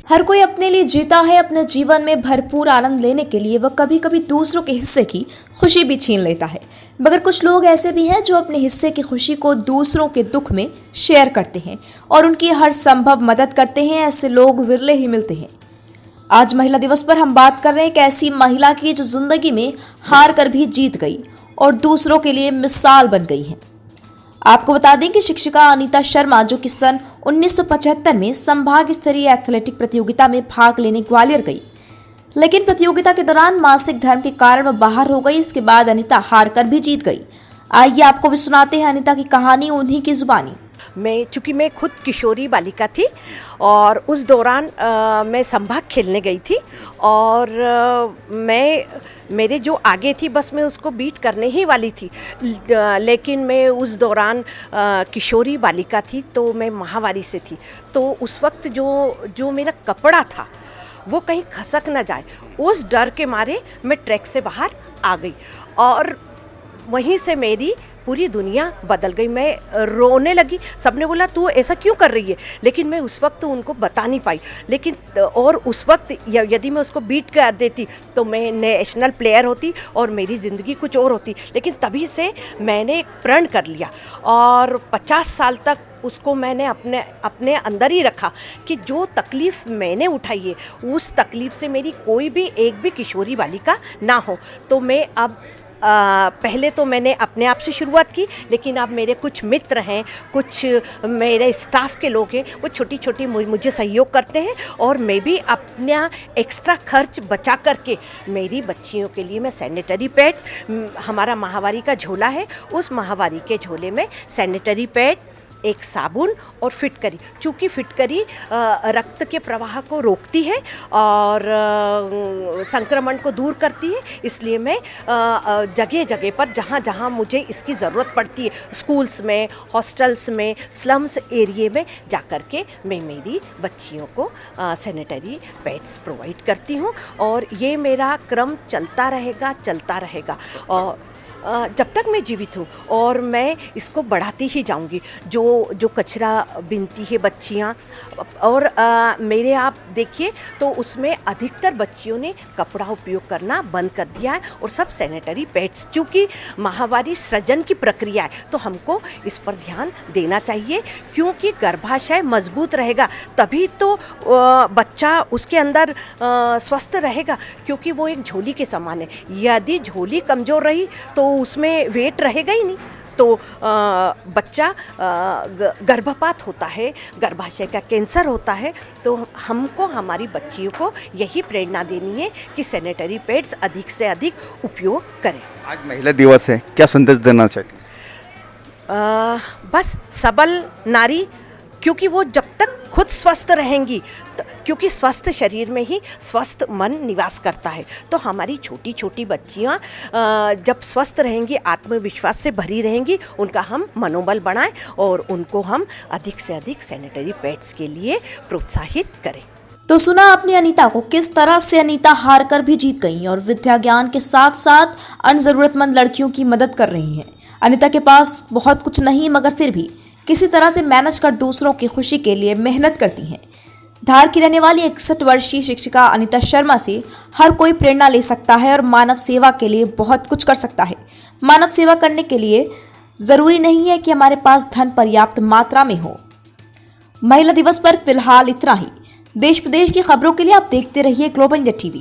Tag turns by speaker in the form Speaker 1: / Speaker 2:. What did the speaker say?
Speaker 1: हर कोई अपने लिए जीता है। अपने जीवन में भरपूर आनंद लेने के लिए वह कभी कभी दूसरों के हिस्से की खुशी भी छीन लेता है। मगर कुछ लोग ऐसे भी हैं जो अपने हिस्से की खुशी को दूसरों के दुख में शेयर करते हैं और उनकी हर संभव मदद करते हैं। ऐसे लोग विरले ही मिलते हैं। आज महिला दिवस पर हम बात कर रहे हैं एक ऐसी महिला की जो जिंदगी में हार कर भी जीत गई और दूसरों के लिए मिसाल बन गई है। आपको बता दें कि शिक्षिका अनीता शर्मा, जो कि सन 1975 में संभाग स्तरीय एथलेटिक प्रतियोगिता में भाग लेने ग्वालियर गई, लेकिन प्रतियोगिता के दौरान मासिक धर्म के कारण वह बाहर हो गई। इसके बाद अनीता हार कर भी जीत गई। आइए आपको भी सुनाते हैं अनीता की कहानी उन्हीं की जुबानी।
Speaker 2: चूँकि मैं खुद किशोरी बालिका थी और उस दौरान मैं संभाग खेलने गई थी और मेरे जो आगे थी बस मैं उसको बीट करने ही वाली थी, लेकिन मैं उस दौरान किशोरी बालिका थी तो मैं माहवारी से थी। तो उस वक्त जो मेरा कपड़ा था वो कहीं खसक ना जाए, उस डर के मारे मैं ट्रैक से बाहर आ गई और वहीं से मेरी पूरी दुनिया बदल गई। मैं रोने लगी। सबने बोला तू ऐसा क्यों कर रही है, लेकिन मैं उस वक्त उनको बता नहीं पाई। लेकिन और उस वक्त यदि मैं उसको बीट कर देती तो मैं नेशनल प्लेयर होती और मेरी ज़िंदगी कुछ और होती। लेकिन तभी से मैंने एक प्रण कर लिया और 50 साल तक उसको मैंने अपने अंदर ही रखा कि जो तकलीफ़ मैंने उठाई है उस तकलीफ़ से मेरी कोई भी एक भी किशोरी बालिका ना हो। तो मैं अब पहले तो मैंने अपने आप से शुरुआत की, लेकिन अब मेरे कुछ मित्र हैं, कुछ मेरे स्टाफ के लोग हैं, वो छोटी छोटी मुझे सहयोग करते हैं और मैं भी अपना एक्स्ट्रा खर्च बचा करके मेरी बच्चियों के लिए मैं सैनिटरी पैड, हमारा माहवारी का झोला है, उस माहवारी के झोले में सैनिटरी पैड, एक साबुन और फिटकरी। चूँकि फिटकरी रक्त के प्रवाह को रोकती है और संक्रमण को दूर करती है, इसलिए मैं जगह जगह पर जहाँ जहाँ मुझे इसकी ज़रूरत पड़ती है, स्कूल्स में, हॉस्टल्स में, स्लम्स एरिए में जा कर के मैं मेरी बच्चियों को सैनिटरी पैड्स प्रोवाइड करती हूँ और ये मेरा क्रम चलता रहेगा और जब तक मैं जीवित हूँ और मैं इसको बढ़ाती ही जाऊँगी। जो कचरा बीनती है बच्चियाँ और मेरे आप देखिए तो उसमें अधिकतर बच्चियों ने कपड़ा उपयोग करना बंद कर दिया है और सब सैनिटरी पैड्स। चूँकि माहवारी सृजन की प्रक्रिया है तो हमको इस पर ध्यान देना चाहिए, क्योंकि गर्भाशय मजबूत रहेगा तभी तो बच्चा उसके अंदर स्वस्थ रहेगा, क्योंकि वो एक झोली के समान है। यदि झोली कमज़ोर रही तो उसमें वेट रहेगा ही नहीं, तो बच्चा गर्भपात होता है, गर्भाशय का कैंसर होता है। तो हमको हमारी बच्चियों को यही प्रेरणा देनी है कि सैनिटरी पैड्स अधिक से अधिक उपयोग करें।
Speaker 3: आज महिला दिवस है, क्या संदेश देना चाहती हैं?
Speaker 2: बस सबल नारी, क्योंकि वो जब तक खुद स्वस्थ रहेंगी, क्योंकि स्वस्थ शरीर में ही स्वस्थ मन निवास करता है, तो हमारी छोटी छोटी बच्चियां जब स्वस्थ रहेंगी, आत्मविश्वास से भरी रहेंगी, उनका हम मनोबल बढ़ाएं और उनको हम अधिक से अधिक सैनिटरी पैड्स के लिए प्रोत्साहित करें।
Speaker 1: तो सुना आपने अनीता को, किस तरह से अनीता हार कर भी जीत गई और विद्या ज्ञान के साथ साथ अन्य जरूरतमंद लड़कियों की मदद कर रही हैं। अनीता के पास बहुत कुछ नहीं, मगर फिर भी किसी तरह से मैनेज कर दूसरों की खुशी के लिए मेहनत करती हैं। धार की रहने वाली 61 वर्षीय शिक्षिका अनीता शर्मा से हर कोई प्रेरणा ले सकता है और मानव सेवा के लिए बहुत कुछ कर सकता है। मानव सेवा करने के लिए जरूरी नहीं है कि हमारे पास धन पर्याप्त मात्रा में हो। महिला दिवस पर फिलहाल इतना ही। देश प्रदेश की खबरों के लिए आप देखते रहिए ग्लोबल इंडिया टीवी।